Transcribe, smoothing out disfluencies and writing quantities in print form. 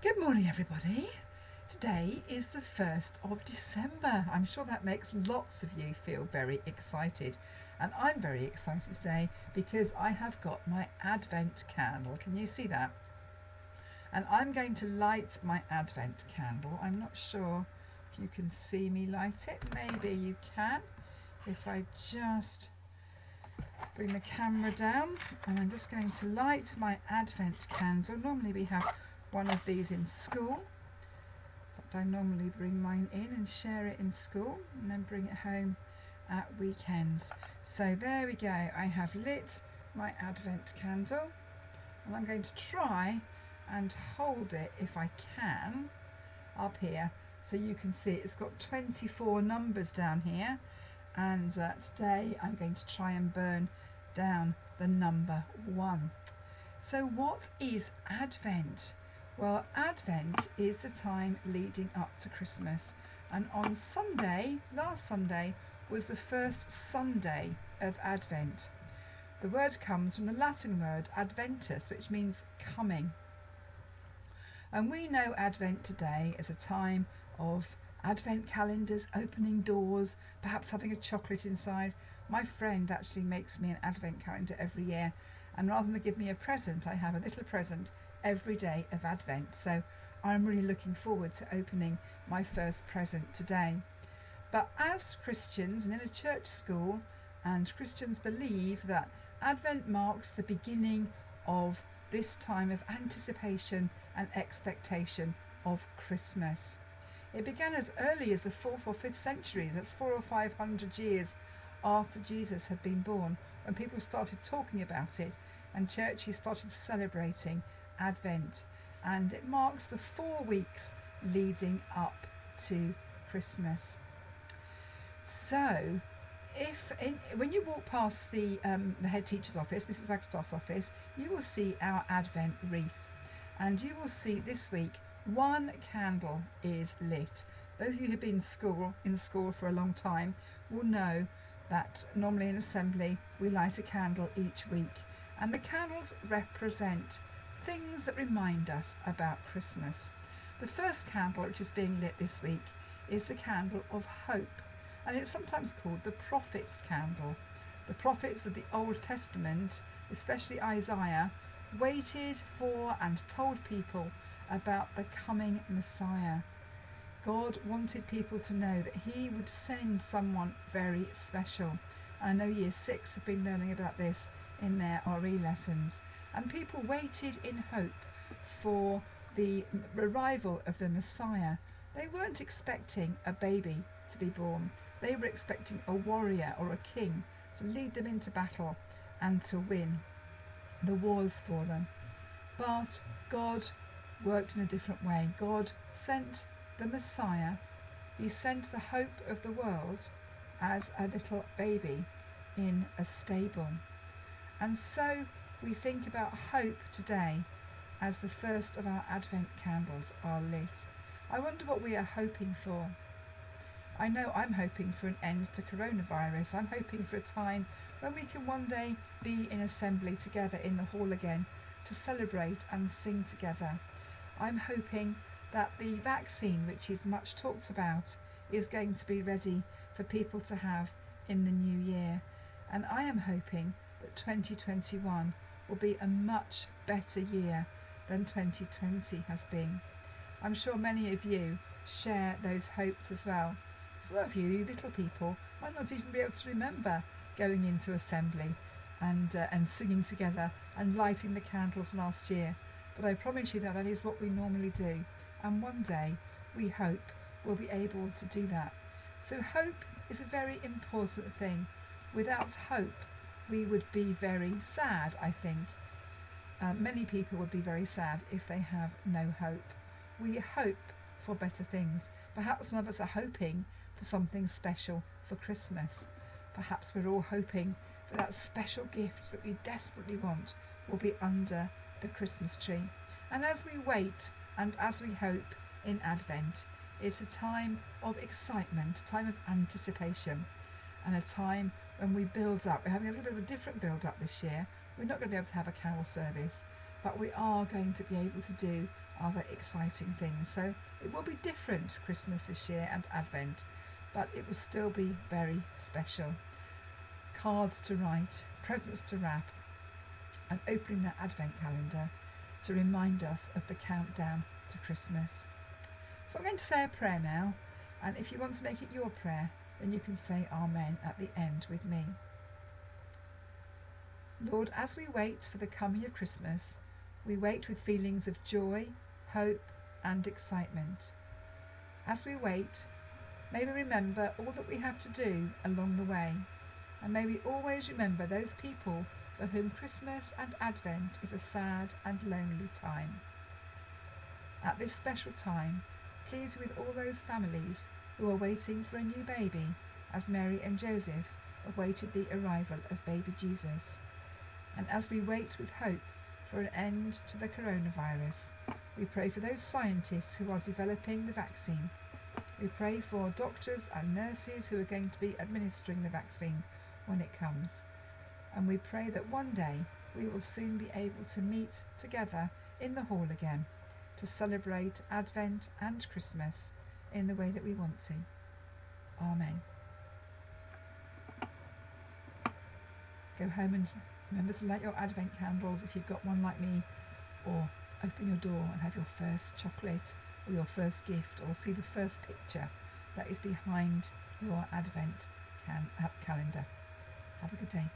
Good morning, everybody. Today is the 1st of December. I'm sure that makes lots of you feel very excited. And I'm very excited today because I have got my Advent candle. Can you see that? And I'm going to light my Advent candle. I'm not sure if you can see me light it. Maybe you can. If I just bring the camera down, and I'm just going to light my Advent candle. Normally we have one of these in school. I normally bring mine in and share it in school and then bring it home at weekends. So there we go, I have lit my Advent candle and I'm going to try and hold it, if I can, up here so you can see it's got 24 numbers down here, and today I'm going to try and burn down the number 1. So what is Advent? Well, Advent is the time leading up to Christmas, and on Sunday, last Sunday, was the first Sunday of Advent. The word comes from the Latin word adventus, which means coming. And we know Advent today as a time of Advent calendars, opening doors, perhaps having a chocolate inside. My friend actually makes me an Advent calendar every year, and rather than give me a present, I have a little present every day of Advent. So I'm really looking forward to opening my first present today. But as Christians and in a church school, and Christians believe that Advent marks the beginning of this time of anticipation and expectation of Christmas. It began as early as the 4th or 5th century. That's 400 or 500 years after Jesus had been born, when people started talking about it and churches started celebrating Advent, and it marks the 4 weeks leading up to Christmas. So when you walk past the head teacher's office, Mrs. Wagstaff's office, you will see our Advent wreath, and you will see this week 1 candle is lit. Those of you who have been in school for a long time will know that normally in assembly we light a candle each week, and the candles represent things that remind us about Christmas. The first candle, which is being lit this week, is the candle of hope, and it's sometimes called the prophet's candle. The prophets of the Old Testament, especially Isaiah, waited for and told people about the coming Messiah. God wanted people to know that he would send someone very special. I know Year 6 have been learning about this in their RE lessons, and people waited in hope for the arrival of the Messiah. They weren't expecting a baby to be born. They were expecting a warrior or a king to lead them into battle and to win the wars for them. But God worked in a different way. God sent the Messiah. He sent the hope of the world as a little baby in a stable. And so we think about hope today as the first of our Advent candles are lit. I wonder what we are hoping for. I know I'm hoping for an end to coronavirus. I'm hoping for a time when we can one day be in assembly together in the hall again to celebrate and sing together. I'm hoping that the vaccine, which is much talked about, is going to be ready for people to have in the new year. And I am hoping that 2021 will be a much better year than 2020 has been. I'm sure many of you share those hopes as well. Some of you little people might not even be able to remember going into assembly and singing together and lighting the candles last year. But I promise you that is what we normally do, and one day we hope we'll be able to do that. So hope is a very important thing. Without hope we would be very sad, I think. Many people would be very sad if they have no hope. We hope for better things. Perhaps some of us are hoping for something special for Christmas. Perhaps we're all hoping for that special gift that we desperately want will be under the Christmas tree. And as we wait and as we hope in Advent, it's a time of excitement, a time of anticipation, and a time when we build up. We're having a little bit of a different build up this year. We're not going to be able to have a carol service, but we are going to be able to do other exciting things. So it will be different Christmas this year and Advent, but it will still be very special. Cards to write, presents to wrap, and opening that Advent calendar to remind us of the countdown to Christmas. So I'm going to say a prayer now, and if you want to make it your prayer, then you can say Amen at the end with me. Lord, as we wait for the coming of Christmas, we wait with feelings of joy, hope and excitement. As we wait, may we remember all that we have to do along the way, and may we always remember those people for whom Christmas and Advent is a sad and lonely time. At this special time, please be with all those families who are waiting for a new baby, as Mary and Joseph awaited the arrival of baby Jesus. And as we wait with hope for an end to the coronavirus, we pray for those scientists who are developing the vaccine. We pray for doctors and nurses who are going to be administering the vaccine when it comes. And we pray that one day we will soon be able to meet together in the hall again to celebrate Advent and Christmas in the way that we want to. Amen. Go home and remember to light your Advent candles if you've got one like me, or open your door and have your first chocolate or your first gift, or see the first picture that is behind your Advent calendar. Have a good day.